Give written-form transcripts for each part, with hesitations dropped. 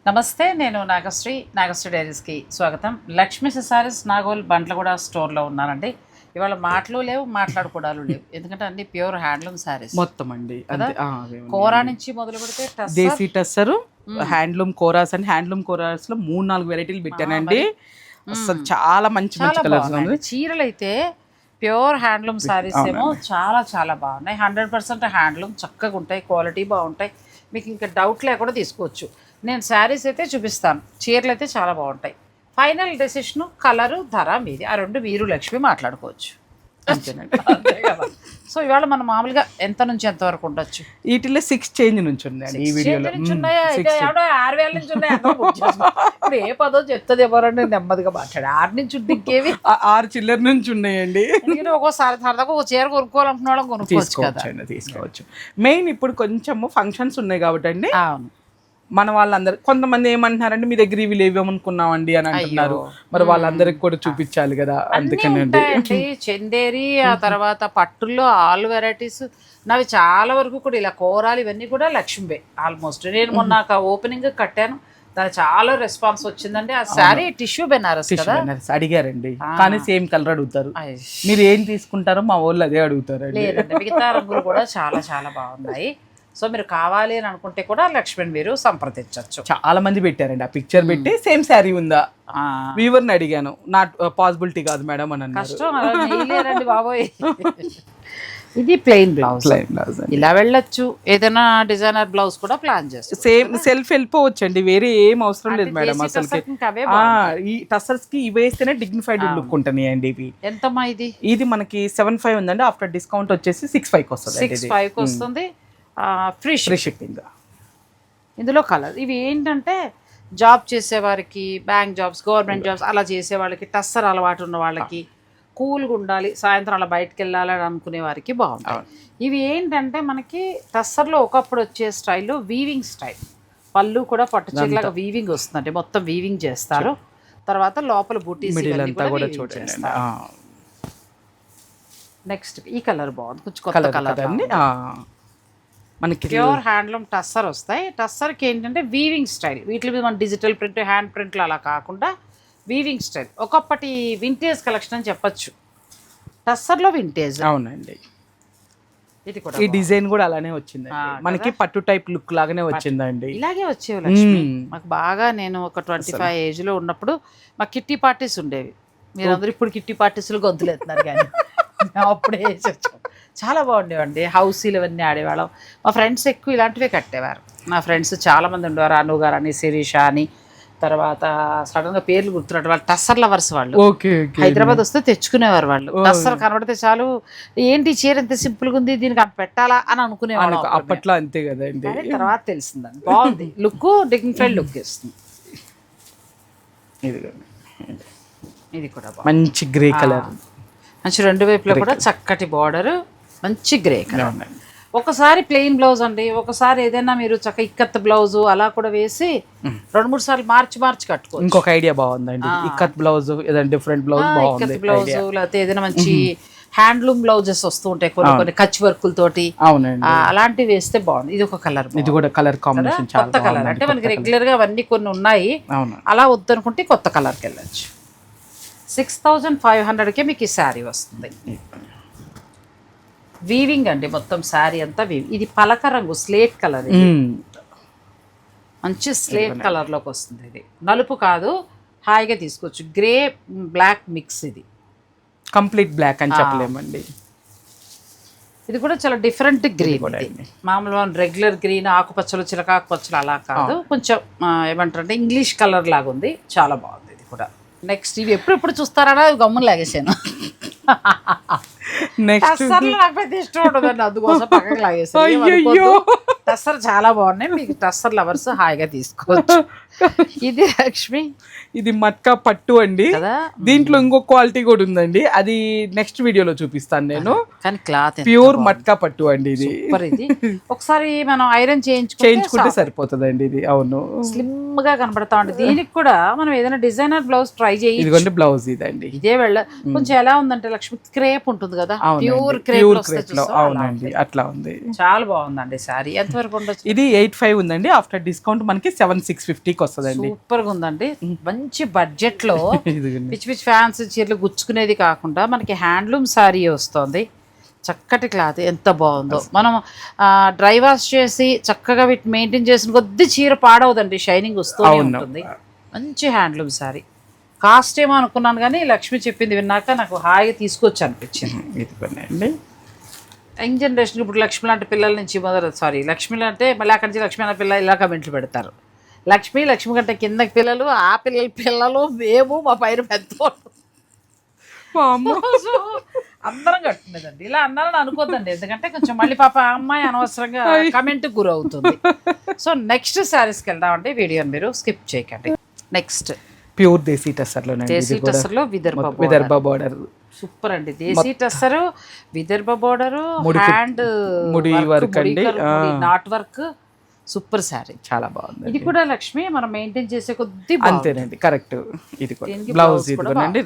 నమస్తే, నేను నాగశ్రీ డైరీస్కి స్వాగతం. లక్ష్మీ సారీస్ నాగోల్ బండ్లగూడ స్టోర్లో ఉన్నానండి. ఇవాళ మాటలు లేవు, మాట్లాడుకోవడాలు లేవు, ఎందుకంటే అన్ని ప్యూర్ హ్యాండ్లూమ్ సారీస్ మొత్తం అండి. కోరా నుంచి మొదలు పెడితే దేశీ టస్సర్, హ్యాండ్లూమ్ కోరాస్ అండ్ హ్యాండ్లూమ్ కోరాస్ లో 3-4 వెరైటీలు పెట్టానండి. అసలు చాలా మంచి కలర్స్. చీరలు అయితే ప్యూర్ హ్యాండ్లూమ్ సారీస్ ఏమో చాలా చాలా బాగున్నాయి. 100% హ్యాండ్లూమ్, చక్కగా ఉంటాయి, క్వాలిటీ బాగుంటాయి. మీకు ఇంకా డౌట్ లేకుండా తీసుకోవచ్చు. నేను శారీస్ అయితే చూపిస్తాను, చీరలు అయితే చాలా బాగుంటాయి. ఫైనల్ డెసిషన్ కలరు, ధర మీది. ఆ రెండు మీరు లక్ష్మి మాట్లాడుకోవచ్చు. అంతేనండి. సో ఇవాళ మనం మామూలుగా ఎంత నుంచి ఎంత వరకు ఉండొచ్చు? వీటిలో 6 చేంజ్ నుంచి ఉన్నాయండి ఈ వీడియోలో. 6,000 నుంచి ఉన్నాయా? 6,000 నుంచి ఉన్నాయి. ఇప్పుడు ఏ పదో చెప్తుంది ఎవరండి, నెమ్మదిగా మాట్లాడు. 6 నుంచి ఉంటే ఇంకేవి 6 చిల్లర నుంచి ఉన్నాయండి. ఒక్కోసారి సరదాగా ఒక చీర కొనుక్కోవాలనుకున్న వాళ్ళం తీసుకోవచ్చు. మెయిన్ ఇప్పుడు కొంచెము ఫంక్షన్స్ ఉన్నాయి కాబట్టి అండి. అవును, మన వాళ్ళందరూ కొంతమంది ఏమంటున్నారంటే మీ దగ్గర ఇవి లేవేమనుకున్నామండి అని అంటున్నారు. మరి వాళ్ళందరికి కూడా చూపించాలి కదా, అందుకనండి. చందేరి, ఆ తర్వాత పట్టుల్లో ఆల్ వెరైటీస్ నావి చాలా వరకు కూడా ఇలా కోరాలు ఇవన్నీ కూడా లక్ష్మీవే ఆల్మోస్ట్. నేను మొన్న ఓపెనింగ్ కట్టాను, దానికి చాలా రెస్పాన్స్ వచ్చిందండి. ఆ శారీ టిష్యూ బెనారస్ కదా అడిగారండి, కానీ సేమ్ కలర్ అడుగుతారు. మీరు ఏం తీసుకుంటారో మా వాళ్ళు అదే అడుగుతారు. లేదండి, మిగతా రంగులు కూడా చాలా చాలా బాగున్నాయి. సో మీరు కావాలి అని అనుకుంటే కూడా లక్ష్మణ్ మీరు సంప్రదించవచ్చు. చాలా మంది పెట్టారండి ఆ పిక్చర్ పెట్టి సేమ్ శారీ ఉందా వీవర్ని అడిగాను. నాట్ పాసిబిలిటీ కాదు మేడం అని అన్నారు. కష్టం బాబోయ్. ఇది ప్లెయిన్ బ్లౌజ్, ఇలా వెళ్ళొచ్చు. ఏదైనా డిజైనర్ బ్లౌజ్ కూడా ప్లాన్ చేస్తారు. సేమ్ సెల్ఫ్ వెళ్ళిపోవచ్చండి, వేరే ఏం అవసరం లేదు మేడం. అసలు ఈ టసర్స్ కి ఇవి వేస్తేనే డిగ్నిఫైడ్ లుక్ ఉంటున్నాయండి. ఇవి ఎంతమ్మా? ఇది మనకి 7,500 ఉందండి. ఆఫ్టర్ డిస్కౌంట్ వచ్చేసి 6,500 వస్తుంది. 6,500 వస్తుంది. Free shipping. ఇందులో కలర్ ఇవి ఏంటంటే జాబ్ చేసేవారికి, బ్యాంక్ జాబ్స్, గవర్నమెంట్ జాబ్స్ అలా చేసే వాళ్ళకి, టస్సర్ అలవాటు ఉన్న వాళ్ళకి, కూల్గా ఉండాలి, సాయంత్రం అలా బయటకు వెళ్ళాలని అనుకునే వారికి బాగుంటాయి. ఇవి ఏంటంటే మనకి టస్సర్లో ఒకప్పుడు వచ్చే స్టైల్లో వీవింగ్ స్టైల్. పళ్ళు కూడా పట్టు చీరలాగా వీవింగ్ వస్తుందంటే మొత్తం వీవింగ్ చేస్తారు. తర్వాత లోపల బూటీస్ కూడా చూడండి. నెక్స్ట్ ఈ కలర్ బాగుంది, కొంచెం కొత్త కలర్ అండి. మనకి ప్యూర్ హ్యాండ్లూమ్ టస్సర్ వస్తాయి. టస్సర్కి ఏంటంటే వీవింగ్ స్టైల్. వీటి మీద మన డిజిటల్ ప్రింట్, హ్యాండ్ ప్రింట్లు అలా కాకుండా వీవింగ్ స్టైల్. ఒకప్పటి వింటేజ్ కలెక్షన్ అని చెప్పచ్చు. టస్సర్లో వింటేజ్. అవునండి. ఇది కూడా ఈ డిజైన్ కూడా అలానే వచ్చింది, మనకి పట్టు టైప్ లుక్ లాగానే వచ్చిందండి. ఇలాగే వచ్చేవి లక్ష్మి. మాకు బాగా, నేను ఒక 25 ఏజ్లో ఉన్నప్పుడు మాకు కిట్టి పార్టీస్ ఉండేవి. మీరందరూ ఇప్పుడు కిట్టి పార్టీస్లో గొంతులేస్తున్నారు, కానీ అప్పుడే వేసి వచ్చాం. చాలా బాగుండేవండి. హౌసీలు ఇవన్నీ ఆడేవాళ్ళం. మా ఫ్రెండ్స్ ఎక్కువ ఇలాంటివే కట్టేవారు. నా ఫ్రెండ్స్ చాలామంది ఉండేవారు. అను గారు అని, శిరీష అని, తర్వాత సడన్గా పేర్లు గుర్తున్నట్టు వాళ్ళు టస్సర్ లవర్స్ వాళ్ళు. హైదరాబాద్ వస్తే తెచ్చుకునేవారు వాళ్ళు. టస్సర్ కనబడితే చాలు, ఏంటి చీర ఎంత సింపుల్గా ఉంది, దీనికి అంత పెట్టాలా అని అనుకునేవాళ్ళు అప్పట్లో. అంతే కదండి. తర్వాత తెలిసిందండి బాగుంది లుక్, డిగ్నిఫైడ్ లుక్ ఇస్తుంది. ఇది కూడా మంచి గ్రే కలర్, మంచి రెండు వైపులో కూడా చక్కటి బార్డర్, మంచి గ్రే కలర్. ఒకసారి ప్లెయిన్ బ్లౌజ్ అండి, ఒకసారి ఏదైనా మీరు చక్క ఇక్కత్ బ్లౌజ్ అలా కూడా వేసి 2-3 సార్లు మార్చి కట్టుకోవచ్చు. ఇంకొక ఐడియా బాగుందండి, ఇక్కత్ బ్లౌజ్ ఏదైనా డిఫరెంట్ బ్లౌజ్ బాగుంది. బ్లౌజ్ లేకపోతే ఏదైనా మంచి హ్యాండ్లూమ్ బ్లౌజెస్ వస్తూ ఉంటాయి కొన్ని కచ్ వర్కుల తోటి. అవునండి, అలాంటివి వేస్తే బాగుంది. ఇది ఒక కలర్, ఇది కూడా కలర్ కాంబినేషన్ కొత్త కలర్. అంటే మనకి రెగ్యులర్ గా అవన్నీ కొన్ని ఉన్నాయి, అలా వద్దనుకుంటే కొత్త కలర్కి వెళ్ళచ్చు. 6,500కే మీకు ఈ శారీ వస్తుంది. వీవింగ్ అండి, మొత్తం శారీ అంతా వీవింగ్. ఇది పలక రంగు, స్లేట్ కలర్. మంచి స్లేట్ కలర్లోకి వస్తుంది. ఇది నలుపు కాదు, హాయిగా తీసుకోవచ్చు. Grey black mix. ఇది కంప్లీట్ బ్లాక్ అని చెప్పలేమండి. ఇది కూడా చాలా డిఫరెంట్ గ్రీన్. మామూలుగా రెగ్యులర్ గ్రీన్, ఆకుపచ్చలు, చిలకాకుపచ్చలు అలా కాదు, కొంచెం ఏమంటారంటే ఇంగ్లీష్ కలర్ లాగా ఉంది. చాలా బాగుంది ఇది కూడా. నెక్స్ట్ ఇవి ఎప్పుడు చూస్తారా, గమ్మున లాగేసాను. నాకు పెద్ద ఇష్టం ఉండదండి, అందుకోసం పక్కకు లాగేసాను. టస్సర్ చాలా బాగున్నాయి, మీకు టస్సర్ లవర్స్ హాయిగా తీసుకోవచ్చు. ఇది లక్ష్మి, ఇది మట్కా పట్టు అండి. దీంట్లో ఇంకో క్వాలిటీ కూడా ఉందండి, అది నెక్స్ట్ వీడియోలో చూపిస్తాను నేను. కానీ క్లాత్ ప్యూర్ మట్కా పట్టు అండి. ఇది ఇది ఒకసారి మనం ఐరన్ చేయించుకుంటే సరిపోతుంది అండి. ఇది అవును, స్లిమ్ గా కనబడతా ఉంటుంది. దీనికి కూడా మనం ఏదైనా డిజైనర్ బ్లౌజ్ ట్రై చేయి. ఇదిగోండి బ్లౌజ్ ఇదండి. ఇదే కొంచెం ఎలా ఉందంటే లక్ష్మి క్రేప్ ఉంటుంది కదా, ప్యూర్ క్రేప్ లో. అవునండి అట్లా ఉంది. చాలా బాగుందండి శారీ. ఎంతవరకు ఉండొచ్చు? ఇది 85 ఉందండి. ఆఫ్టర్ డిస్కౌంట్ మనకి 7650కి వస్తుందండి. సూపర్ గా ఉందండి. మంచి బడ్జెట్ లో పిచ్చి పిచ్చి ఫ్యాన్స్ చీరలు గుచ్చుకునేది కాకుండా మనకి హ్యాండ్లూమ్ శారీ వస్తుంది. చక్కటి క్లాత్ ఎంత బాగుందో. మనం డ్రై వాష్ చేసి చక్కగా వీటిని మెయింటైన్ చేసిన కొద్ది చీర పాడవదండి, షైనింగ్ వస్తూనే ఉంటుంది. మంచి హ్యాండ్లూమ్ శారీ. కాస్ట్ ఏమో అనుకున్నాను కానీ లక్ష్మి చెప్పింది విన్నాక నాకు హాయిగా తీసుకొచ్చి అనిపించింది. ఇది యంగ్ జనరేషన్ ఇప్పుడు లక్ష్మి లాంటి పిల్లల నుంచి లక్ష్మి అంటే మళ్ళీ అక్కడి నుంచి లక్ష్మి అన్న పిల్లలు ఇలా కమెంట్లు పెడతారు. లక్ష్మి కంటే కిందకి పిల్లలు, ఆ పిల్లలు మేము, మా పైన పెద్ద అందరం కట్టుకునేదండి. ఇలా అన్నారని అనుకోద్దండి, ఎందుకంటే కొంచెం మళ్ళీ పాప అమ్మాయి అనవసరంగా కమెంట్ గురవుతుంది. సో నెక్స్ట్ శారీస్కి వెళ్దామండి. వీడియోని మీరు స్కిప్ చేయకండి. నెక్స్ట్ ప్యూర్ దేశీ టస్సర్లో, దేశీ టస్సర్లో విదర్భ బోర్డర్. సూపర్ అండి. దేశీ టస్సర్, విదర్భ బోర్డర్, హ్యాండ్ ముడి వర్క్ అండి, నాట్ వర్క్. సూపర్ శారీ, చాలా బాగుంది. ఇది కూడా లక్ష్మి మనం మెయింటైన్ చేసే కొద్ది అంతేనండి. కరెక్ట్. ఇది బ్లౌజ్ ఇదిగోనండి,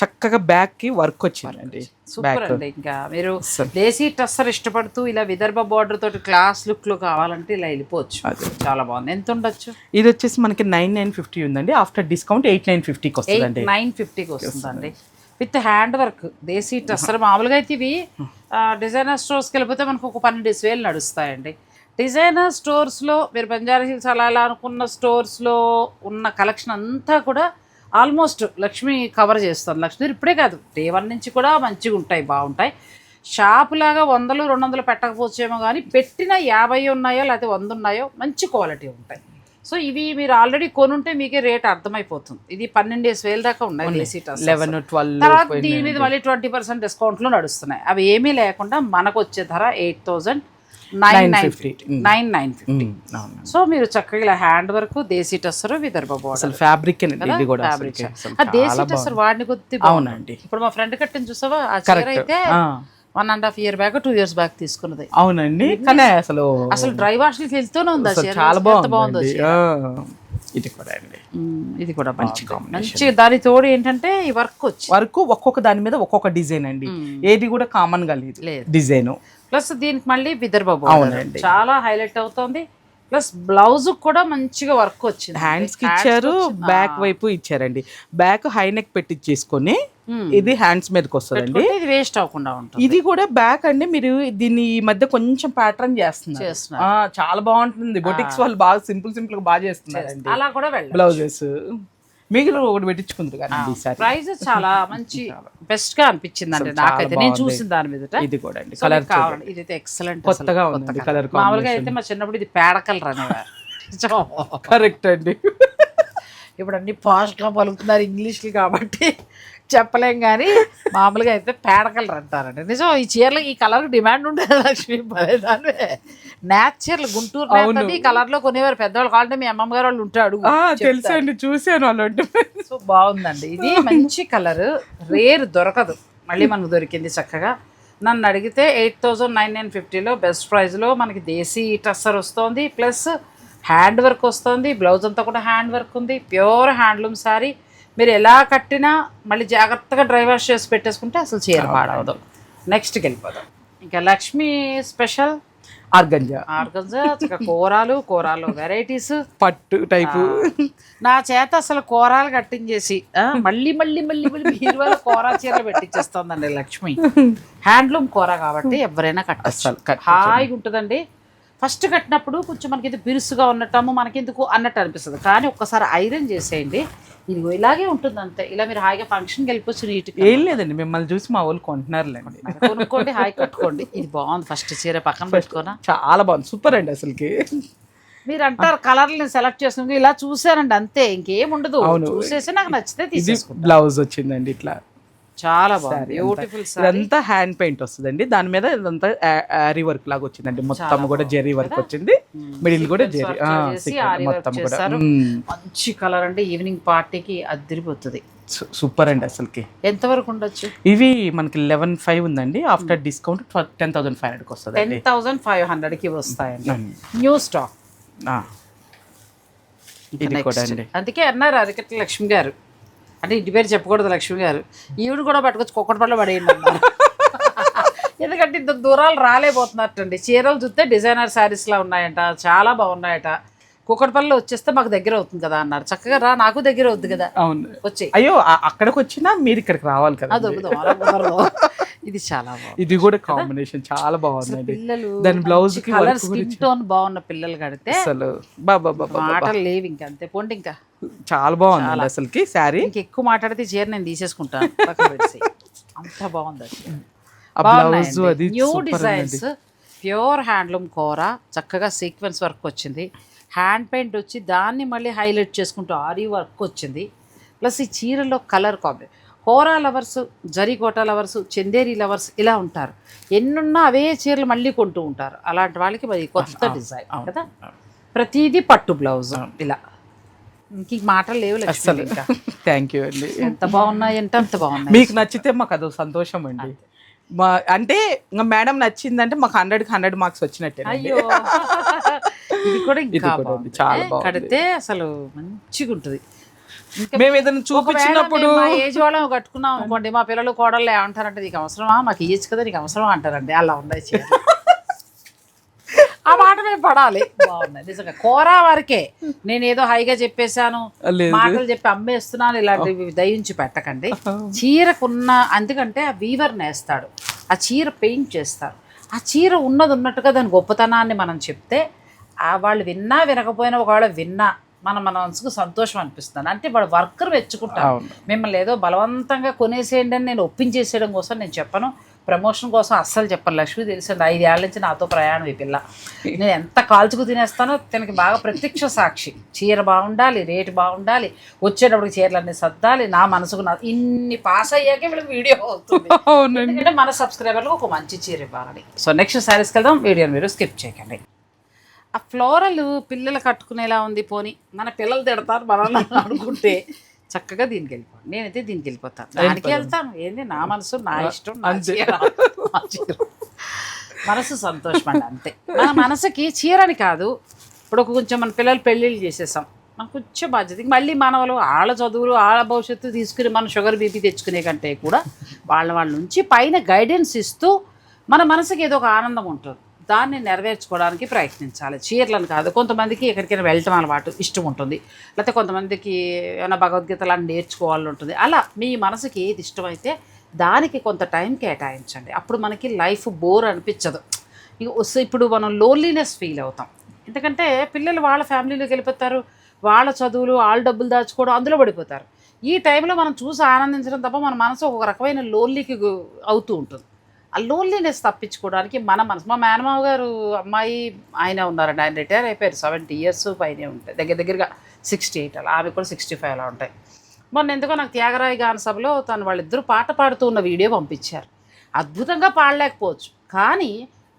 చక్కగా బ్యాక్ కి వర్క్ వచ్చిందండి. సూపర్ అండి. ఇంకా మీరు దేశీ టస్సర్ ఇష్టపడుతూ ఇలా విదర్భ బార్డర్ తోటి క్లాస్ లుక్ లో కావాలంటే ఇలా వెళ్ళిపోవచ్చు. చాలా బాగుంది. ఎంత ఉండొచ్చు? ఇది వచ్చేసి మనకి 9950 ఉందండి. ఆఫ్టర్ డిస్కౌంట్ 8950కి వస్తుందండి. 950కి వస్తుందండి విత్ హ్యాండ్ వర్క్. దేశీ టస్సర్ మామూలుగా అయితే ఇవి డిజైనర్ స్టోర్స్కి వెళ్ళిపోతే మనకు ఒక 12,000 నడుస్తాయండి. డిజైనర్ స్టోర్స్లో మీరు బంజారా హిల్స్ అలా అనుకున్న స్టోర్స్లో ఉన్న కలెక్షన్ అంతా కూడా ఆల్మోస్ట్ లక్ష్మి కవర్ చేస్తుంది. లక్ష్మి ఇప్పుడే కాదు, డే 1 నుంచి కూడా మంచిగా ఉంటాయి, బాగుంటాయి. షాపు లాగా 100, 200 పెట్టకపోవచ్చేమో కానీ పెట్టిన 50 ఉన్నాయో లేకపోతే 100 ఉన్నాయో మంచి క్వాలిటీ ఉంటాయి. సో ఇవి మీరు ఆల్రెడీ కొనుంటే మీకే రేట్ అర్థమైపోతుంది. ఇది 12,000 దాకా ఉన్నాయి. 11-12 తర్వాత దీని మీద మళ్ళీ 20% డిస్కౌంట్లో నడుస్తున్నాయి. అవి ఏమీ లేకుండా మనకు వచ్చే ధర 8,950. సో మీరు చక్కగా ఇలా హ్యాండ్ వర్క్, దేశీ టస్సర్, విదర్భ బోర్డర్ ఫ్యాబ్రిక్. దేశీ టస్సర్ వాడిని కొద్ది బాగుందండి. ఇప్పుడు మా ఫ్రెండ్ కట్టిన చూసావా, ఆ చీర అయితే 1.5 year బ్యాక్ 2 years బ్యాక్ తీసుకున్నది. అవునండి. కానీ అసలు డ్రై వాష్ వెళ్తూనే ఉంది. చాలా బాగుందో. ఇది కూడా అండి, ఇది కూడా మంచి. దాని తోడు ఏంటంటే ఈ వర్క్ ఒక్కొక్క దాని మీద ఒక్కొక్క డిజైన్ అండి. ఏది కూడా కామన్ గా లేదు డిజైన్. ప్లస్ దీనికి మళ్ళీ విదర్భ బోర్డర్ చాలా హైలైట్ అవుతుంది. ప్లస్ బ్లౌజ్ కూడా మంచిగా వర్క్ వచ్చింది. హ్యాండ్స్ కి ఇచ్చారు, బ్యాక్ వైపు ఇచ్చారండి. బ్యాక్ హై నెక్ పెట్టించేసుకొని ఇది హ్యాండ్స్ మీదకి వస్తుందండి. ఇది వేస్ట్ అవ్వకుండా ఉంటుంది. ఇది కూడా బ్యాక్ అండి. మీరు దీన్ని ఈ మధ్య కొంచెం ప్యాటర్న్ చేస్తున్నారు, చాలా బాగుంటుంది. బొటిక్స్ వాళ్ళు బాగా సింపుల్ గా బాగా చేస్తున్నారు. అలా కూడా బ్లౌజెస్ మీకు ఒకటి పెట్టించుకుంటారు కానీ ప్రైస్ చాలా మంచి బెస్ట్ గా అనిపించింది అండి నాకైతే. నేను చూసిన దాని మీద ఇది కూడా అండి కలర్ కావాలి. ఇది అయితే ఎక్సలెంట్, కొత్తగా ఉంది కలర్. మామూలుగా అయితే మా చిన్నప్పుడు ఇది పేడ కలర్ అనేవారు. కరెక్ట్ అండి. ఇప్పుడు అన్ని ఫాస్ట్ గా పలుకుతున్నారు ఇంగ్లీష్కి కాబట్టి చెప్పలేం, కానీ మామూలుగా అయితే పేడ కలర్ అంటారండి. నిజం, ఈ చీరలకు ఈ కలర్ డిమాండ్ ఉండేది లక్ష్మి. పదేదాన్ని న్యాచురల్ గుంటూరు ఈ కలర్ లో కొనేవారు పెద్దవాళ్ళు. కావాలంటే మీ అమ్మమ్మ గారు వాళ్ళు ఉంటాడు, తెలుసు అండి, చూసాను వాళ్ళు. సో బాగుందండి. ఇది మంచి కలర్, రేర్ దొరకదు, మళ్ళీ మనకు దొరికింది చక్కగా. నన్ను అడిగితే 8,950లో బెస్ట్ ప్రైస్లో మనకి దేశీ టస్సర్ వస్తుంది, ప్లస్ హ్యాండ్ వర్క్ వస్తుంది. బ్లౌజ్ అంతా కూడా హ్యాండ్ వర్క్ ఉంది. Pure handloom sari. మీరు ఎలా కట్టినా మళ్ళీ జాగ్రత్తగా డ్రై వాష్ చేసి పెట్టేసుకుంటే అసలు చీర పాడవదు. నెక్స్ట్కి వెళ్ళిపోదాం. ఇంకా లక్ష్మి స్పెషల్ ఆర్గంజా, కూరాలు వెరైటీస్, పట్టు టైపు. నా చేత అసలు కూరాలు కట్టించేసి మళ్ళీ బీరువాలో కూర చీరలు పెట్టించేస్తుందండి లక్ష్మి. హ్యాండ్లూమ్ కూర కాబట్టి ఎవరైనా కట్టేస్తారు, హాయిగా ఉంటుందండి. ఫస్ట్ కట్టినప్పుడు కొంచెం మనకి ఇది బిరుసుగా ఉన్నట్టు మనకెందుకు అన్నట్టు అనిపిస్తుంది, కానీ ఒక్కసారి ఐరన్ చేసేయండి, ఇది ఇలాగే ఉంటుంది అంతే. ఇలా మీరు హాయిగా ఫంక్షన్కి వెళ్ళిపోవచ్చు నీట్గా. ఏం లేదండి, మిమ్మల్ని చూసి మా వాళ్ళు కొంటున్నారులేండి. కొనుక్కోండి, హాయి కట్టుకోండి. ఇది బాగుంది. ఫస్ట్ చీర పక్కన పెట్టుకోనా, చాలా బాగుంది, సూపర్ అండి. అసలుకి మీరు అంటారు కలర్లు నేను సెలెక్ట్ చేసిన ఇలా చూసానండి అంతే, ఇంకేం ఉండదు. చూసేసి నాకు నచ్చితే తీసేసుకుంటా. బ్లౌజ్ వచ్చిందండి ఇట్లా, చాలా బాగుంది, బ్యూటిఫుల్. ఇదంతా హ్యాండ్ పెయింట్ వస్తుందండి. దాని మీద ఇదంతా ఆరీ వర్క్ లాగా వచ్చిందండి. మొత్తం కూడా జెరీ వర్క్ వచ్చింది, మిడిల్ కూడా జెరీ మొత్తం కూడా మంచి కలర్ అంటే ఈవినింగ్ పార్టీకి అదిరిపోతుంది. సూపర్ అండి. అసలుకి ఎంతవరకు ఉండొచ్చు? ఇవి మనకి 11,500 ఉందండి. ఆఫ్టర్ డిస్కౌంట్ 10,500కి వస్తుంది. 10,500కి వస్తాయండి. న్యూ స్టాక్ ఇది కూడా అండి. అందుకే అన్నారు అరికట్ల లక్ష్మి గారు, అంటే ఇంటి పేరు చెప్పకూడదు లక్ష్మి గారు, ఈవిడ కూడా పట్టుకొచ్చి కుక్కటి పళ్ళు పడేయండి అన్నారు. ఎందుకంటే ఇంత దూరాలు రాలేకపోతున్నట్టండి. చీరలు చూస్తే డిజైనర్ శారీస్లా ఉన్నాయంట, చాలా బాగున్నాయట. కుక్కటిపల్లిలో వచ్చేస్తే మాకు దగ్గర అవుతుంది కదా అన్నారు. చక్కగా రా, నాకు దగ్గర అవుతుంది కదా. అవును, వచ్చి అయ్యో అక్కడికి వచ్చినా మీరు ఇక్కడికి రావాలి కదా. ఇది చాలా బాగుంది. ఇది కూడా కాంబినేషన్ చాలా బాగుందండి. పిల్లలు దాని బ్లౌజ్ కి కలర్ స్కిన్ టోన్ బాగున్న పిల్లలు కడితే అసలు మాటలు లేవు ఇంకా. అంతే పోండి, ఇంకా చాలా బాగుంది అసలుకి శారీ. ఇంకెక్కువ మాట్లాడితే చీర నేను తీసేసుకుంటాను పక్కన పెట్టి. అంత బాగుంది అసలు. బ్లౌజ్ అది న్యూ డిజైన్స్, ప్యూర్ హ్యాండ్లూమ్ కూర, చక్కగా సీక్వెన్స్ వర్క్ వచ్చింది, హ్యాండ్ పెయింట్ వచ్చి దాన్ని మళ్ళీ హైలైట్ చేసుకుంటూ ఆరీ వర్క్ వచ్చింది. ప్లస్ ఈ చీరలో కలర్ కాంబినేషన్. కోరా లవర్స్, జరీకోట లవర్స్, చందేరి లవర్స్ ఇలా ఉంటారు. ఎన్నున్నా అవే చీరలు మళ్ళీ కొంటూ ఉంటారు. అలాంటి వాళ్ళకి మరి కొత్త డిజైన్ కదా. ప్రతిదీ పట్టు బ్లౌజ్ ఇలా. ఇంక మాటలు లేవు లక్ష్మి. ఇంకా థ్యాంక్ యూ అండి. ఎంత బాగున్నాయి అంటే అంత బాగున్నాయి. మీకు నచ్చితే మాకు అదో సంతోషం అండి. అంటే ఇంకా మేడం నచ్చిందంటే మాకు 100కి 100 మార్క్స్ వచ్చినట్టే. అయ్యో, ఇది కూడా ఇంకా చాలా బాగుంది. కడితే అసలు మంచిగా ఉంటుంది. మేము ఏదైనా చూపించినప్పుడు మా ఏజ్ వాళ్ళం కట్టుకున్నాం అనుకోండి, మా పిల్లలు కోడళ్ళు ఏమంటారంటే నీకు అవసరమా, మాకు ఇయ్యచ్చు కదా, నీకు అవసరమా అంటారండి. అలా ఉన్నాయి చీర. ఆ మాట మేము పడాలి. బాగున్నాయి నిజంగా. కోరా వరకే నేను ఏదో హైగా చెప్పేశాను, మాటలు చెప్పి అమ్మేస్తున్నాను, ఇలాంటివి దయించి పెట్టకండి. చీరకున్న, ఎందుకంటే ఆ వీవర్ నేస్తాడు, ఆ చీర పెయింట్ చేస్తారు, ఆ చీర ఉన్నది ఉన్నట్టుగా దాని గొప్పతనాన్ని మనం చెప్తే వాళ్ళు విన్నా వినకపోయినా ఒకవేళ విన్నా మన మనసుకు సంతోషం అనిపిస్తుంది. అంటే వాడు వర్కర్ మెచ్చుకుంటాను. మిమ్మల్ని ఏదో బలవంతంగా కొనేసేయండి అని నేను ఒప్పించేసేయడం కోసం నేను చెప్పను, ప్రమోషన్ కోసం అస్సలు చెప్పను. లక్ష్మి తెలిసింది 5 ఏళ్ళ నుంచి నాతో ప్రయాణం ఈ పిల్ల. నేను ఎంత కాల్చుకు తినేస్తానో తనకి బాగా ప్రత్యక్ష సాక్షి. చీర బాగుండాలి, రేటు బాగుండాలి, వచ్చేటప్పటికి చీరలన్నీ సర్దాలి, నా మనసుకు ఇన్ని పాస్ అయ్యాకే వీళ్ళకి వీడియో అవుతుంది. ఎందుకంటే మన సబ్స్క్రైబర్లకు ఒక మంచి చీర ఇవ్వాలని. సో నెక్స్ట్ శారీస్కి వెళ్దాం, వీడియోని మీరు స్కిప్ చేయకండి. ఆ ఫ్లోరల్ పిల్లలు కట్టుకునేలా ఉంది, పోని మన పిల్లలు తిడతారు మనల్ని అనుకుంటే చక్కగా దీనికి వెళ్ళిపోతాను. నేనైతే దీనికి వెళ్ళిపోతాను, దానికి వెళ్తాను. ఏంది నా మనసు, నా ఇష్టం, నా చీర. మనసు సంతోషం అండి, అంతే. మన మనసుకి చీరని కాదు. ఇప్పుడు కొంచెం మన పిల్లలు పెళ్ళిళ్ళు చేసేసాం, మనకు కొంచెం బాధ్యత. మళ్ళీ మనవలు వాళ్ళ చదువులు, వాళ్ళ భవిష్యత్తు తీసుకుని మనం షుగర్ బీపీ తెచ్చుకునే కంటే కూడా వాళ్ళ నుంచి పైన గైడెన్స్ ఇస్తూ మన మనసుకి ఏదో ఒక ఆనందం ఉంటుంది, దాన్ని నెరవేర్చుకోవడానికి ప్రయత్నించాలి. చీరలను కాదు. కొంతమందికి ఎక్కడికైనా వెళ్ళటం అలవాటు ఇష్టం ఉంటుంది, లేకపోతే కొంతమందికి ఏమైనా భగవద్గీత లాంటి నేర్చుకోవాలని ఉంటుంది. అలా మీ మనసుకి ఏది ఇష్టమైతే దానికి కొంత టైం కేటాయించండి. అప్పుడు మనకి లైఫ్ బోర్ అనిపించదు. ఇప్పుడు మనం లోన్లీనెస్ ఫీల్ అవుతాం, ఎందుకంటే పిల్లలు వాళ్ళ ఫ్యామిలీలోకి వెళ్ళిపోతారు, వాళ్ళ చదువులు, వాళ్ళ డబ్బులు దాచుకోవడం అందులో పడిపోతారు. ఈ టైంలో మనం చూసి ఆనందించడం తప్ప మన మనసు ఒక రకమైన లోన్లీకి అవుతూ ఉంటుంది. ఆ లోన్లీనెస్ తప్పించుకోవడానికి మన మనసు. మా మేనమావ గారు అమ్మాయి ఆయన ఉన్నారండి, ఆయన రిటైర్ అయిపోయారు, 70 years పైనే ఉంటాయి, దగ్గరగా 68 అలా. ఆమె కూడా 65 అలా ఉంటాయి. మొన్న ఎందుకో నాకు త్యాగరాయ గాన సభలో వాళ్ళిద్దరూ పాట పాడుతూ ఉన్న వీడియో పంపించారు. అద్భుతంగా పాడలేకపోవచ్చు, కానీ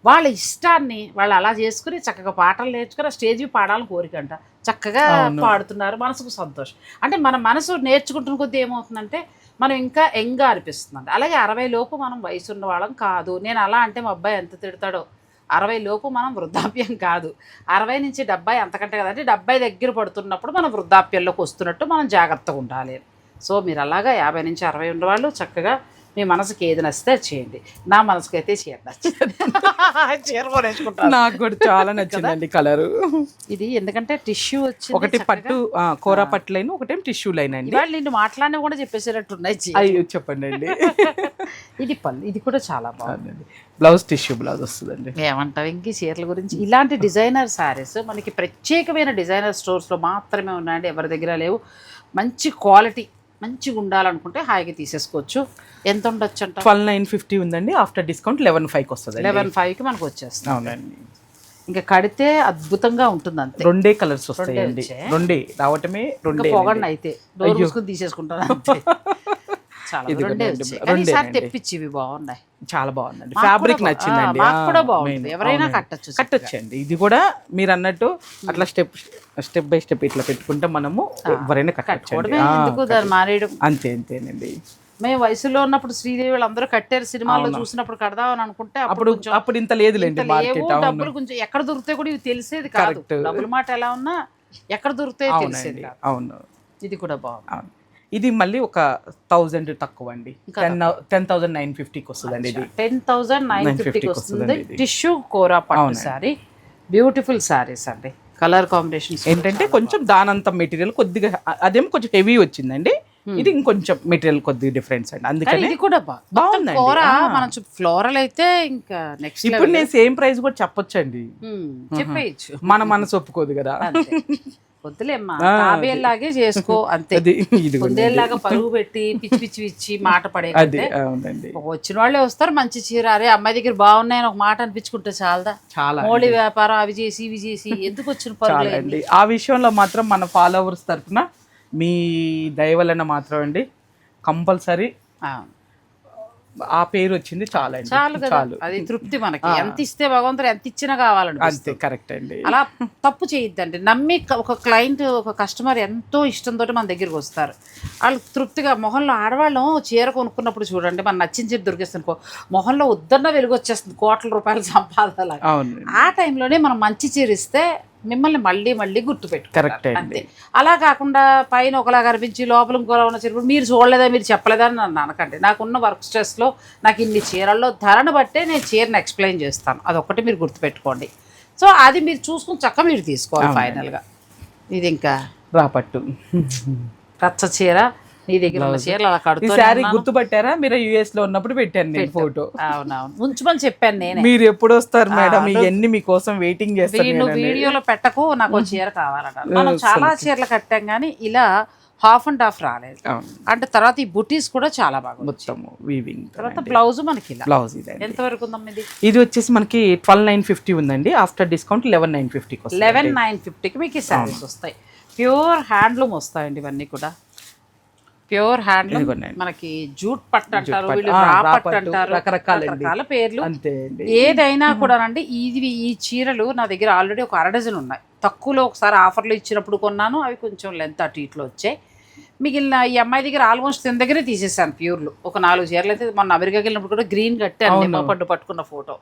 వాళ్ళ ఇష్టాన్ని వాళ్ళు అలా చేసుకుని చక్కగా పాటలు నేర్చుకుని స్టేజ్ పాడాలని కోరికంట, చక్కగా పాడుతున్నారు. మనసుకు సంతోషం. అంటే మన మనసు నేర్చుకుంటున్న కొద్దీ ఏమవుతుందంటే మనం ఇంకా యంగ్గా అనిపిస్తుందండి. అలాగే 60 లోపు మనం వయసు ఉన్న వాళ్ళం కాదు. నేను అలా అంటే మా అబ్బాయి ఎంత తిడతాడో. 60 లోపు మనం వృద్ధాప్యం కాదు, 60 నుంచి 70 అంతకంటే కదంటే 70 దగ్గర పడుతున్నప్పుడు మనం వృద్ధాప్యంలోకి వస్తున్నట్టు మనం జాగ్రత్తగా ఉండాలి. సో మీరు అలాగా 50 నుంచి 60 ఉన్నవాళ్ళు చక్కగా మీ మనసుకి ఏది నచ్చితే చేయండి. నా మనసుకి అయితే చీర నచ్చింది, చీర కొనేసుకుంటాను. నాకు కూడా చాలా నచ్చిందండి కలరు. ఇది ఎందుకంటే టిష్యూ వచ్చి ఒకటి పట్టు కోరా పట్టు లైన్, ఒకటేం టిష్యూ లైన్ అండి. ఇవాళ నిన్ను మాట్లాడినా కూడా చెప్పేసేటట్టు ఉన్నాయి. అయ్యో చెప్పండి అండి. ఇది పళ్ళు, ఇది కూడా చాలా బాగుందండి. బ్లౌజ్ టిష్యూ బ్లౌజ్ వస్తుందండి. ఏమంటావు ఇంక చీరల గురించి? ఇలాంటి డిజైనర్ శారీస్ మనకి ప్రత్యేకమైన డిజైనర్ స్టోర్స్లో మాత్రమే ఉన్నాయండి, ఎవరి దగ్గర లేవు. మంచి క్వాలిటీ, మంచిగా ఉండాలనుకుంటే హాయిగా తీసేసుకోవచ్చు. ఎంత ఉండొచ్చు అంట? 12,950 ఉందండి. ఆఫ్టర్ డిస్కౌంట్ 11,500 వస్తుంది. 11,500కి మనకు వచ్చేస్తుంది. అవునండి. ఇంకా కడితే అద్భుతంగా ఉంటుంది. అంతే, 2 కలర్స్ వస్తాయండి. 2 రావటమే 2 పొగండి అయితే డోర్ మూసుకొని తీసేసుకుంటాను అంతే. తెప్పించివి బాగున్నాయి, చాలా బాగుందండి. ఫ్యాబ్రిక్ నచ్చిందండి, కూడా బాగుంది. ఎవరైనా కట్టొచ్చండి. ఇది కూడా మీరు అన్నట్టు అట్లా స్టెప్ బై స్టెప్ ఇట్లా పెట్టుకుంటే మనము ఎవరైనా కట్టొచ్చు. అంతేనండి. మేము వయసులో ఉన్నప్పుడు శ్రీదేవి వాళ్ళందరూ కట్టారు, సినిమాల్లో చూసినప్పుడు కడదామని అనుకుంటే అప్పుడు ఇంత లేదులేండి. డబ్బులు కొంచెం ఎక్కడ దొరికితే కూడా ఇవి తెలిసేది కాదు. డబ్బుల మాట ఎలా ఉన్నా ఎక్కడ దొరుకుతాయో అవునండి తెలిసేది కాదు. అవును ఇది కూడా బాగుంది. అవును. ఇది మళ్ళీ ఒక 1000 తక్కువ అండి, 10,950కి వస్తుందండి ఇది. 10,950కి వస్తుంది. ఇది. టిష్యూ కోరా పట్టు శారీ, బ్యూటిఫుల్ శారీస్ అండి. కలర్ కాంబినేషన్స్ ఏంటంటే కొంచెం దానంత మెటీరియల్ కొద్దిగా అదేమో కొంచెం హెవీ వచ్చిందండి, ఇది ఇంకొంచెం మెటీరియల్ కొద్దిగా డిఫరెన్స్ అండి, అందుకని ఇది కూడా బాగుందండి. కోర మనం ఫ్లోరల్ అయితే ఇంకా నెక్స్ట్ ఇప్పుడు నేను సేమ్ ప్రైస్ కూడా చెప్పొచ్చండి, చెప్పేయచ్చు, మన మనసు ఒప్పుకోదు కదా. వద్దులేమ్మా, తాబేలాగే చేసుకో అంతే. పొందేలాగా పరుగు పెట్టి పిచ్చి పిచ్చి ఇచ్చి మాట పడే వచ్చిన వాళ్ళే వస్తారు. మంచి చీర, అరే అమ్మాయి దగ్గర బాగున్నాయని ఒక మాట అనిపించుకుంటే చాలదా? చాలా మోడీ వ్యాపారం అవి చేసి ఇవి చేసి ఎందుకు వచ్చిన పరుగులండి. ఆ విషయంలో మాత్రం మన ఫాలోవర్స్ తరఫున మీ దయ వలన మాత్రం అండి కంపల్సరీ ఆ పేరు వచ్చింది, చాలా చాలు కదా, అది తృప్తి మనకి. ఎంత ఇస్తే భగవంతుడు ఎంత ఇచ్చినా కావాలండి, అంతే. కరెక్ట్ అండి, అలా తప్పు చేయొద్దండి. నమ్మి ఒక క్లయింట్, ఒక కస్టమర్ ఎంతో ఇష్టంతో మన దగ్గరికి వస్తారు. వాళ్ళు తృప్తిగా మొహంలో, ఆడవాళ్ళం చీర కొనుక్కున్నప్పుడు చూడండి, మన నచ్చిన చీర దొరికేస్తుంది మొహంలో ఉద్దన్న వెలుగు వచ్చేస్తుంది, కోట్ల రూపాయల సంపాదన. ఆ టైంలోనే మనం మంచి చీర ఇస్తే మిమ్మల్ని మళ్ళీ మళ్ళీ గుర్తుపెట్టుకుంటారు అంతే. అలా కాకుండా పైన ఒకలా కనిపించి లోపల ఇంకోలా ఉన్న చీర మీరు చూడలేదా, మీరు చెప్పలేదా అని నన్ను అనకండి. నాకున్న వర్క్ స్ట్రెస్లో నాకు ఇన్ని చీరల్లో ధరను బట్టే నేను చీరను ఎక్స్ప్లెయిన్ చేస్తాను, అదొక్కటి మీరు గుర్తుపెట్టుకోండి. సో అది మీరు చూసుకుని చక్కగా మీరు తీసుకోవాలి. ఫైనల్గా ఇది ఇంకా రాపట్టు పచ్చ చీర, నీ దగ్గర ఉన్న చీరలు అలా కడుతూ శారీ గుర్తుపట్టారా? మీరు యుఎస్ లో ఉన్నప్పుడు పెట్టాను నేను ఫోటో. అవునవును, ఉంచమని చెప్పాను నేను. మీరు ఎప్పుడు వస్తారు మేడం, ఇవన్నీ మీకోసం వెయిటింగ్ చేస్తాను. వీడియోలో పెట్టకు, నాకు చీర కావాలట. మనం చాలా చీరలు కట్టాం కానీ ఇలా హాఫ్ అండ్ హాఫ్ రాలేదు. అంటే తర్వాత ఈ బుటీస్ కూడా చాలా బాగా మొత్తం వీవింగ్. తర్వాత బ్లౌజ్ మనకి బ్లౌజ్ ఇది ఎంత వరకు ఉందమ్మా? ఇది వచ్చేసి మనకి 12,950 ఉందండి, ఆఫ్టర్ డిస్కౌంట్ 11,950. 11,950కి మీకు ఈ శారీస్ వస్తాయి. ప్యూర్ హ్యాండ్లూమ్ వస్తాయండి ఇవన్నీ కూడా. ప్యూర్ హ్యాండ్లూమ్, మనకి జూట్ పట్టు అంటారు, రాపట్టు అంటారు, రకరకాల పేర్లు. ఏదైనా కూడా అండి. ఈ చీరలు నా దగ్గర ఆల్రెడీ ఒక 1/2 డజన్ ఉన్నాయి. తక్కువలో ఒకసారి ఆఫర్లు ఇచ్చినప్పుడు కొన్నాను, అవి కొంచెం లెంత్ అటు ఇట్లో వచ్చాయి. మిగిలిన ఈ అమ్మాయి దగ్గర ఆల్మోస్ట్ తిన దగ్గరే తీసేసాను ప్యూర్లు. ఒక 4 చీరలు అయితే మొన్న అమెరికాకి వెళ్ళినప్పుడు కూడా గ్రీన్ కట్టాను, నిమ్మ పండు పట్టుకున్న ఫోటో.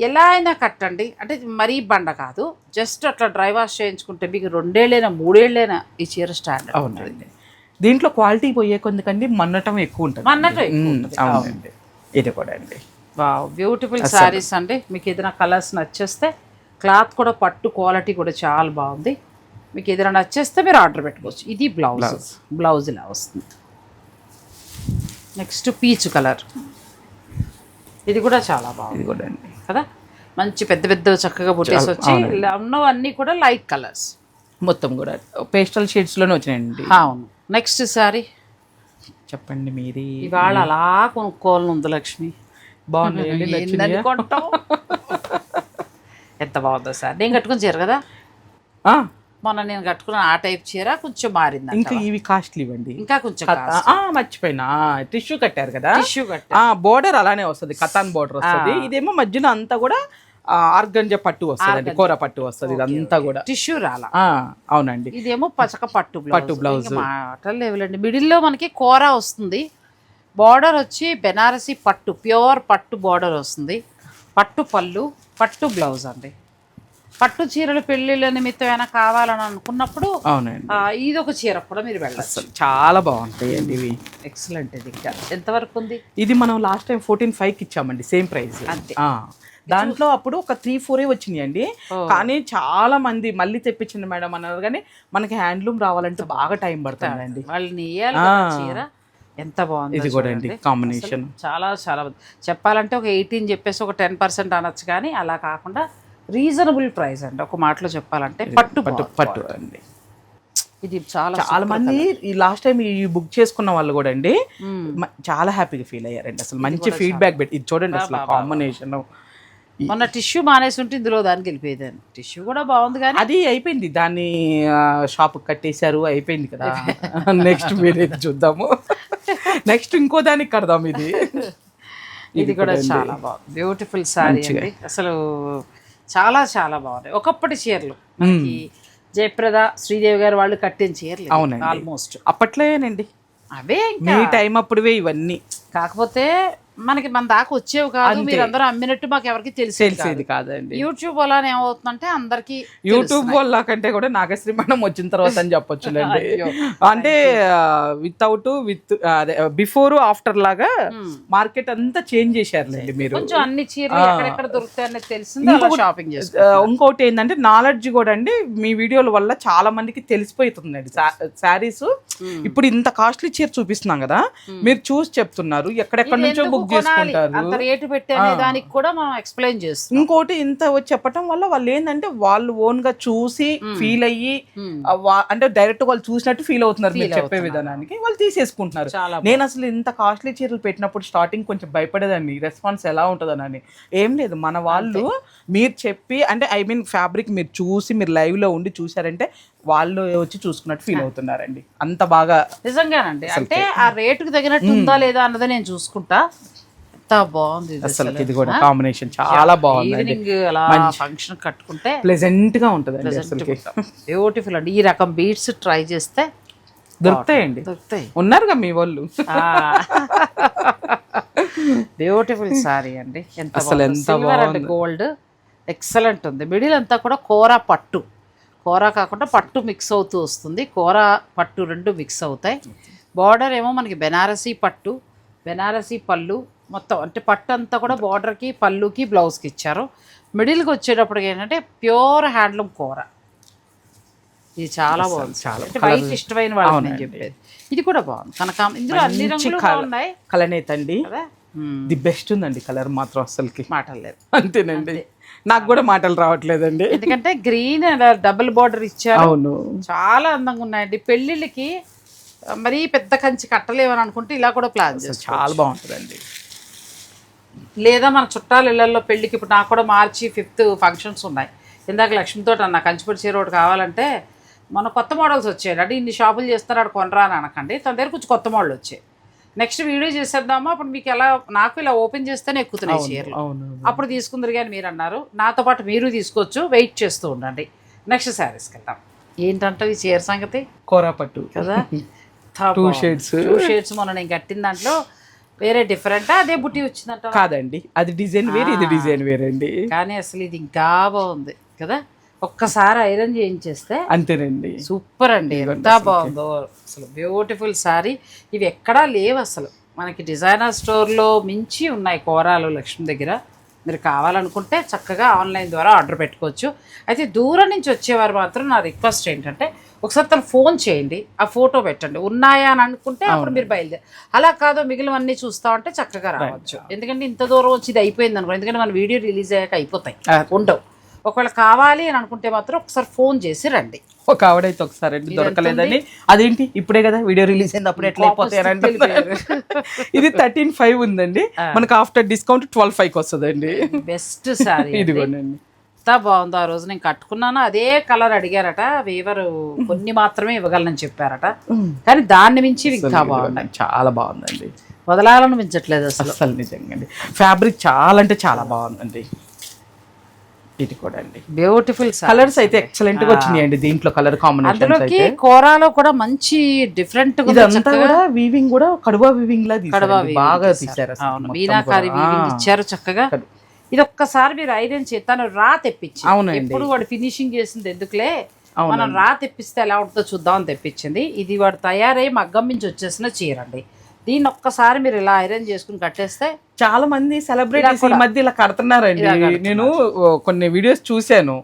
ఎలా అయినా కట్టండి, అంటే మరీ బండ కాదు, జస్ట్ అట్లా డ్రై వాష్ చేయించుకుంటే మీకు 2 ఏళ్ళైనా 3 ఏళ్ళైనా ఈ చీర స్టాండర్డ్ ఉంటుంది. దీంట్లో క్వాలిటీ పోయే కొందుకండి మన్నటం ఎక్కువ ఉంటుంది. అవునండి, ఇది కూడా అండి. బ్యూటిఫుల్ శారీస్ అండి. మీకు ఏదైనా కలర్స్ నచ్చేస్తే, క్లాత్ కూడా పట్టు క్వాలిటీ కూడా చాలా బాగుంది. మీకు ఏదైనా నచ్చేస్తే మీరు ఆర్డర్ పెట్టుకోవచ్చు. ఇది బ్లౌజ్ ఇలా వస్తుంది. నెక్స్ట్ పీచ్ కలర్, ఇది కూడా చాలా బాగుంది. ఇది కూడా అండి కదా, మంచి పెద్ద పెద్ద చక్కగా బుట్టేసి వచ్చి ఉన్నవన్నీ కూడా లైట్ కలర్స్, మొత్తం కూడా పేస్టల్ షేడ్స్ లోనే వచ్చినాయండి. అవును. నెక్స్ట్ సారీ చెప్పండి మీది. ఇవాళ అలా కొనుక్కోవాలని ఉంది లక్ష్మి. బాగుంది, కొంటావు. ఎంత బాగుందో సార్. నేను కట్టుకుని చీర కదా మొన్న నేను కట్టుకున్న ఆ టైప్ చీర కొంచెం మారింది. ఇంకా ఇవి కాస్ట్లీ అండి, ఇంకా కొంచెం మర్చిపోయినా టిష్యూ కట్టారు కదా, టిష్యూ కట్టారు. బోర్డర్ అలానే వస్తుంది, కతాన్ బోర్డర్ వస్తుంది. ఇదేమో మధ్యన అంతా కూడా ఆర్గంజా పట్టు వస్తుంది, కూర పట్టు వస్తుంది, ఇదంతా కూడా టిష్యూ రాలా. అవునండి. ఇదేమో పచ్చక పట్టు బ్లౌజ్. మాటలు లేవులండి. మిడిల్లో మనకి కూర వస్తుంది, బార్డర్ వచ్చి బెనారసి పట్టు, ప్యూర్ పట్టు బార్డర్ వస్తుంది, పట్టు పళ్ళు, పట్టు బ్లౌజ్ అండి. పట్టు చీరలు పెళ్లిళ్ళ నిమిత్తం ఏమైనా కావాలని అనుకున్నప్పుడు ఇది ఒక చీర కూడా మీరు వెళ్ళచ్చు. చాలా బాగుంటాయి అండి ఇవి. ఎక్సలెంట్. ఇది ఎంతవరకు ఉంది? ఇది మనం లాస్ట్ టైం 14,500కి ఇచ్చామండి, సేమ్ ప్రైస్ అంతే. దాంట్లో అప్పుడు ఒక 3-4 వచ్చినాయి అండి, కానీ చాలా మంది మళ్ళీ తెప్పించండి మేడం అన్నారు. కానీ మనకి హ్యాండ్లూమ్ రావాలంటే బాగా టైం పడుతుందండి. వాళ్ళని చీర ఎంత బాగుంది. ఇది కూడా అండి కాంబినేషన్ చాలా చాలా చెప్పాలంటే ఒక 18 చెప్పేసి ఒక 10% అనొచ్చు, కానీ అలా కాకుండా రీజనబుల్ ప్రైస్ అండి. ఒక మాటలో చెప్పాలంటే పట్టు అండి. ఇది చాలా మంది ఈ లాస్ట్ టైం ఈ బుక్ చేసుకున్న వాళ్ళు కూడా అండి చాలా హ్యాపీగా ఫీల్ అయ్యారండి. అసలు మంచి ఫీడ్బ్యాక్ పెట్టి, ఇది చూడండి అసలు కాంబినేషన్. మొన్న టిష్యూ మానేసి ఉంటే ఇందులో దానికి వెళ్ళిపోయేదాన్ని. టిష్యూ కూడా బాగుంది కానీ అది అయిపోయింది, దాన్ని షాప్ కట్టేశారు, అయిపోయింది కదా. నెక్స్ట్ మీరే చూద్దాము, నెక్స్ట్ ఇంకో దానికి కడదాం. ఇది కూడా చాలా బాగుంది, బ్యూటిఫుల్ సారీ అండి. అసలు చాలా చాలా బాగున్నాయి. ఒకప్పటి చీరలు మనకి జయప్రద, శ్రీదేవి గారు వాళ్ళు కట్టిన చీరలు. అవునండి, ఆల్మోస్ట్ అప్పట్లోనండి, అవే మీ టైం అప్పుడువే ఇవన్నీ. కాకపోతే మనకి మన దాకా వచ్చేవి కాదు, మీరు అందరూ అమ్మినట్టు మాకు ఎవరికి తెలిసేది కాదండి. యూట్యూబ్ వల్ల ఏమవుతుందంటే అందరికి యూట్యూబ్ వల్ల కంటే కూడా నాగశ్రీ మేడం వచ్చిన తర్వాత అని చెప్పొచ్చులేండి. అంటే విత్ అదే బిఫోర్ ఆఫ్టర్ లాగా మార్కెట్ అంతా చేంజ్ చేశారులేండి మీరు. కొంచెం అన్ని చీరలు ఎక్కడెక్కడ దొరుకుతాయని తెలిసింది, షాపింగ్ ఇంకోటి ఏంటంటే నాలెడ్జ్ కూడా అండి మీ వీడియోల వల్ల చాలా మందికి తెలిసిపోతుందండి. శారీస్ ఇప్పుడు ఇంత కాస్ట్లీ చీర చూపిస్తున్నాం కదా, మీరు చూసి చెప్తున్నారు, ఎక్కడెక్కడ నుంచో బుక్ చేసుకుంటారు, రేటు పెట్టే దానికి కూడా మనం ఎక్స్ప్లెయిన్ చేస్తాం. ఇంకోటి ఇంత చెప్పటం వల్ల వాళ్ళు ఏంటంటే వాళ్ళు ఓన్ గా చూసి ఫీల్ అయ్యి అంటే డైరెక్ట్ వాళ్ళు చూసినట్టు ఫీల్ అవుతున్నారు మీరు చెప్పే విధానానికి, వాళ్ళు తీసేసుకుంటున్నారు. నేను అసలు ఇంత కాస్ట్లీ చీరలు పెట్టినప్పుడు స్టార్టింగ్ కొంచెం భయపడేదాన్ని, రెస్పాన్స్ ఎలా ఉంటుందని. ఏం లేదు, మన వాళ్ళు మీరు చెప్పి అంటే ఐ మీన్ ఫ్యాబ్రిక్ మీరు చూసి మీరు లైవ్ లో ఉండి చూసారంటే వాళ్ళు వచ్చి చూసుకున్నట్టు ఫీల్ అవుతున్నారండి. అంత బాగా నిజంగానండి. అంటే ఆ రేటుకి తగినట్టు ఉందా లేదా అన్నది నేను చూసుకుంటా. ఎంత బాగుంది అసలు, ఇది కూడా కాంబినేషన్ చాలా బాగుంది. ఫంక్షన్ కట్టుకుంటే ప్లెజెంట్ గా ఉంటుంది, బ్యూటిఫుల్ అండి. ఈ రకం బీడ్స్ ట్రై చేస్తే దొరుకుతాయండి, ఉన్నారుగా మీ వాళ్ళు. బ్యూటిఫుల్ సారీ అండి, ఎంత గోల్డ్ ఎక్సలెంట్ ఉంది. మిడిల్ అంతా కూడా కోరా పట్టు, కోరా కాకుండా పట్టు మిక్స్ అవుతూ వస్తుంది. కోరా పట్టు రెండు మిక్స్ అవుతాయి. బార్డర్ ఏమో మనకి బెనారసీ పట్టు, బెనారసీ పళ్ళు మొత్తం, అంటే పట్టు అంతా కూడా బార్డర్కి పళ్ళుకి బ్లౌజ్కి ఇచ్చారు. మిడిల్కి వచ్చేటప్పటికి ఏంటంటే ప్యూర్ హ్యాండ్లూమ్ కూర. ఇది చాలా బాగుంది, చాలా వైట్ ఇష్టమైన వాళ్ళు నేను చెప్పేది. ఇది కూడా బాగుంది, ఇందులో అన్ని రంగులు బాగున్నాయి. కలనేత్ అండి, ది బెస్ట్ ఉందండి కలర్ మాత్రం, అసలుకి మాటలు లేదు. అంతేనండి, నాకు కూడా మాటలు రావట్లేదండి. ఎందుకంటే గ్రీన్ డబుల్ బార్డర్ ఇచ్చారు. అవును, చాలా అందంగా ఉన్నాయండి. పెళ్ళిళ్ళకి మరీ పెద్ద కంచి కట్టలేమని అనుకుంటే ఇలా కూడా ప్లాన్ చేస్తారు, చాలా బాగుంటుందండి. లేదా మన చుట్టాల ఇళ్లలో పెళ్ళికి, ఇప్పుడు నాకు కూడా March 5th ఫంక్షన్స్ ఉన్నాయి. ఇందాక లక్ష్మితో అన్న కంచిపూడి చీర ఒకటి కావాలంటే మన కొత్త మోడల్స్ వచ్చాయి. అంటే ఇన్ని షాపులు చేస్తారు, అక్కడ కొనరా అని అనకండి, తన దగ్గర కొంచెం కొత్త మోడల్ వచ్చాయి. నెక్స్ట్ వీడియో చేసేద్దామా, అప్పుడు మీకు ఎలా, నాకు ఇలా ఓపెన్ చేస్తేనే ఎక్కుతున్నాయి చీరలు, అప్పుడు తీసుకుందరు కానీ మీరు అన్నారు. నాతో పాటు మీరు తీసుకోవచ్చు, వెయిట్ చేస్తూ ఉండండి. నెక్స్ట్ శారీస్కి వెళ్తాం. ఏంటంటే ఈ చీర సంగతి కోరా పట్టు కదా, 2 షేడ్స్ మొన్న నేను కట్టిన దాంట్లో వేరే డిఫరెంట్, అదే బుట్టి వచ్చిందంట కాదండి, అది డిజైన్ వేరే, ఇది డిజైన్ వేరండి. కానీ అసలు ఇది ఇంకా బాగుంది కదా, ఒక్కసారి ఐరన్ చేయించేస్తే అంతేనండి, సూపర్ అండి. ఎంత బాగుందో అసలు, బ్యూటిఫుల్ సారీ. ఇవి ఎక్కడా లేవు అసలు, మనకి డిజైనర్ స్టోర్లో మించి ఉన్నాయి కోరాలు లక్ష్మి దగ్గర. మీరు కావాలనుకుంటే చక్కగా ఆన్లైన్ ద్వారా ఆర్డర్ పెట్టుకోవచ్చు. అయితే దూరం నుంచి వచ్చేవారు మాత్రం నా రిక్వెస్ట్ ఏంటంటే ఒకసారి తను ఫోన్ చేయండి, ఆ ఫోటో పెట్టండి, ఉన్నాయా అని అనుకుంటే అప్పుడు మీరు బయలుదేరి. అలా కాదు మిగిలినవన్నీ చూస్తామంటే చక్కగా రావచ్చు. ఎందుకంటే ఇంత దూరం వచ్చి ఇది అయిపోయింది అనుకో, ఎందుకంటే మన వీడియో రిలీజ్ అయ్యాక అయిపోతాయి, ఉండవు. ఒకవేళ కావాలి అని అనుకుంటే మాత్రం ఒకసారి ఫోన్ చేసి రండి. ఒక ఆవిడైతే ఒకసారి దొరకలేదని, అదేంటి ఇప్పుడే కదా వీడియో రిలీజ్ అయింది అప్పుడు ఎట్లా అయిపోతాయంటే, ఇది 13,500 ఉందండి, మనకు ఆఫ్టర్ డిస్కౌంట్ 12,500 వస్తుందండి. బెస్ట్ సారీ ఇదిగోనండి, ఎంత బాగుందో. ఆ రోజు నేను కట్టుకున్నాను, అదే కలర్ అడిగారట వీవరు, కొన్ని మాత్రమే ఇవ్వగలనని చెప్పారట, కానీ దాన్ని మించి ఇంకా బాగున్నాయి, చాలా బాగుందండి, వదలాలనిపించట్లేదు అసలు నిజంగా. ఫ్యాబ్రిక్ చాలా అంటే చాలా బాగుందండి. ఇది కూడా అండి బ్యూటిఫుల్ కలర్స్ అయితే ఎక్సలెంట్ గా వచ్చినాయండి దీంట్లో, కలర్ కాంబినేషన్స్ అయితే. కోరాలో కూడా మంచి డిఫరెంట్ గా ఇదంతా కూడా వీవింగ్ కూడా కడవా వీవింగ్ లా తీశారు, బాగా తీశారు. మీనాకారి వీవింగ్ ఇచ్చారు చక్కగా. ఇది ఒక్కసారి మీరు ఐరన్ చేస్తాను రా తెప్పించి, ఇప్పుడు వాడు ఫినిషింగ్ చేసింది ఎందుకులే, మనం రా తెప్పిస్తే ఎలా ఉంటుందో చూద్దాం అని తెప్పించింది. ఇది వాడు తయారై మగ్గం నుంచి వచ్చేసిన చీర అండి. దీన్ని ఒక్కసారి మీరు ఇలా ఐరన్ చేసుకుని కట్టేస్తే, చాలా మంది సెలబ్రిటీస్ ఈ మధ్య ఇలా కడుతున్నారండి. నేను కొన్ని వీడియోస్ చూశాను,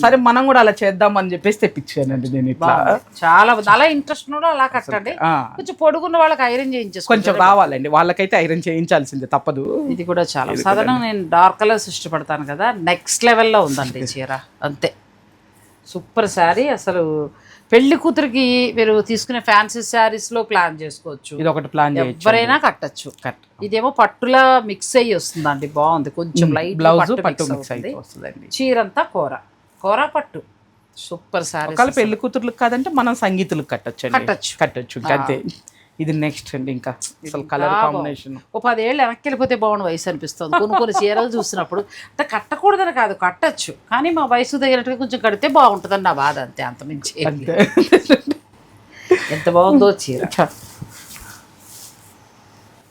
సరే మనం కూడా అలా చేద్దాం అని చెప్పేసి తెప్పించానండి నేను. ఇట్లా చాలా అలా ఇంట్రెస్ట్ కూడా అలా కట్టండి. కొంచెం పొడుగున్న వాళ్ళకి ఐరన్ చేయించేసి కొంచెం రావాలండి, వాళ్ళకైతే ఐరన్ చేయించాల్సిందే తప్పదు. ఇది కూడా చాలా సాధారణంగా నేను డార్క్ కలర్స్ ఇష్టపడతాను కదా, నెక్స్ట్ లెవెల్లో ఉందండి చీర, అంతే సూపర్ శారీ. అసలు పెళ్లి కూతురికి మీరు తీసుకునే ఫ్యాన్సీ శారీస్ లో ప్లాన్ చేసుకోవచ్చు, ఇది ఒకటి ప్లాన్ చేయొచ్చు, ఎవరైనా కట్టచ్చు. ఇదేమో పట్టులా మిక్స్ అయ్యి వస్తుందండి, బాగుంది. కొంచెం లైట్ బ్లౌజ్ పట్టు మిక్స్ అయ్యి వస్తుందండి. చీరంతా కోరా పట్టు, సూపర్ శారీ. ఒకవేళ పెళ్లి కూతుర్లకు కాదంటే మనం సంగీతులకు కట్టొచ్చు అంతే. ఇది నెక్స్ట్ అండి, ఇంకా అసలు కలర్ కాంబినేషన్. ఓ 10 ఏళ్ళు వెనక్కి వెళ్ళిపోతే బాగుండు వయసు అనిపిస్తుంది కొన్ని చీరలు చూసినప్పుడు. అంటే కట్టకూడదని కాదు, కట్టచ్చు, కానీ మా వయసు తగినట్టుగా కొంచెం కడితే బాగుంటుందని నా బాధ, అంతే, అంతమించి. ఎంత బాగుందో చీర,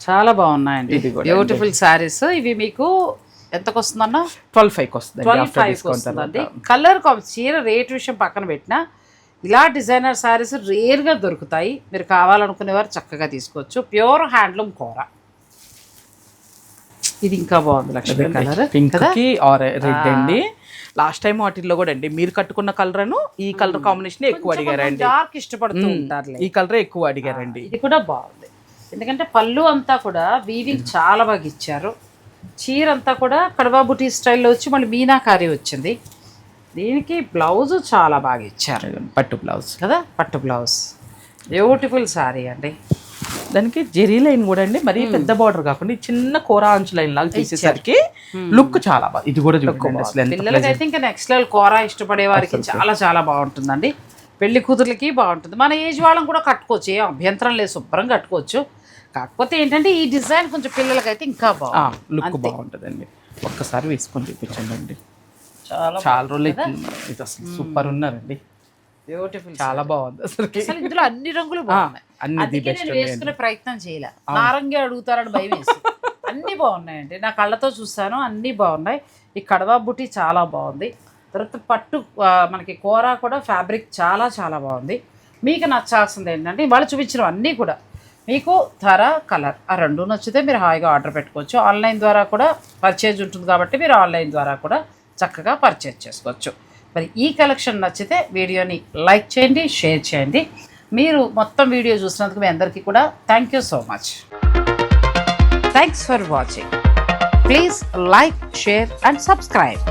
చాలా బాగున్నాయండి, ఇది కూడా బ్యూటిఫుల్ శారీస్. ఇవి మీకు ఎంతకు వస్తుందన్న? 12,500 వస్తుంది. 12,500 వస్తుందండి. కలర్ చీర రేట్ విషయం పక్కన పెట్టినా ఇలా డిజైనర్ శారీస్ రేర్గా దొరుకుతాయి. మీరు కావాలనుకునేవారు చక్కగా తీసుకోవచ్చు. ప్యూర్ హ్యాండ్లూమ్ కూర. ఇది ఇంకా బాగుంది లక్ష్మి కలర్, పింక్ కి రెడ్ అండి. లాస్ట్ టైం వాటిల్లో కూడా అండి మీరు కట్టుకున్న కలర్ ఈ కలర్ కాంబినేషన్ ఎక్కువ అడిగారండి. డార్క్ ఇష్టపడుతూ ఉంటారు, ఈ కలర్ ఎక్కువ అడిగారండి. ఇది కూడా బాగుంది ఎందుకంటే పళ్ళు అంతా కూడా వీవింగ్ చాలా బాగా ఇచ్చారు. చీర అంతా కూడా కడవా బుటీ స్టైల్లో వచ్చి మళ్ళీ మీనాకారి వచ్చింది. దీనికి బ్లౌజ్ చాలా బాగా ఇచ్చారు, పట్టు బ్లౌజ్ కదా, పట్టు బ్లౌజ్. బ్యూటిఫుల్ శారీ అండి. దానికి జెరీ లైన్ కూడా అండి మరి పెద్ద బార్డర్ కాకుండా చిన్న కోరా అంచు లైన్ లాగా తీసేసరికి లుక్ చాలా బాగా. ఇది కూడా పిల్లలకి అయితే ఇంకా నెక్స్ట్ లెవెల్ కోరా ఇష్టపడే వారికి చాలా చాలా బాగుంటుందండి. పెళ్లి కూతుర్లకి బాగుంటుంది. మన ఏజ్ వాళ్ళం కూడా కట్టుకోవచ్చు, ఏం అభ్యంతరం లేదు, శుభ్రం కట్టుకోవచ్చు. కాకపోతే ఏంటంటే ఈ డిజైన్ కొంచెం పిల్లలకైతే ఇంకా బాగుంది, లుక్ బాగుంటుందండి. ఒక్కసారి వేసుకొని చూపించండి అండి. చాలా రోజులు ఇది అసలు సూపర్ ఉన్నారండి, బ్యూటిఫుల్, చాలా బాగుంది అసలు. ఇందులో అన్ని రంగులు బాగున్నాయి. అందుకే నేను వేసుకునే ప్రయత్నం చేయలే, నారంగి అడుగుతారని భయం వేసి. అన్ని బాగున్నాయండి, నా కళ్ళతో చూసాను, అన్నీ బాగున్నాయి. ఈ కడవా బుట్టి చాలా బాగుంది. తర్వాత పట్టు మనకి కూర కూడా ఫ్యాబ్రిక్ చాలా చాలా బాగుంది. మీకు నచ్చాల్సింది ఏంటంటే వాళ్ళు చూపించిన అన్నీ కూడా మీకు ధర, కలర్ ఆ రెండు నచ్చితే మీరు హాయిగా ఆర్డర్ పెట్టుకోవచ్చు. ఆన్లైన్ ద్వారా కూడా పర్చేజ్ ఉంటుంది కాబట్టి మీరు ఆన్లైన్ ద్వారా కూడా చక్కగా పర్చేజ్ చేసుకోవచ్చు. మరి ఈ కలెక్షన్ నచ్చితే వీడియోని లైక్ చేయండి, షేర్ చేయండి. మీరు మొత్తం వీడియో చూసినందుకు మీ అందరికీ కూడా thank you so much. Thanks for watching. Please like, share and subscribe.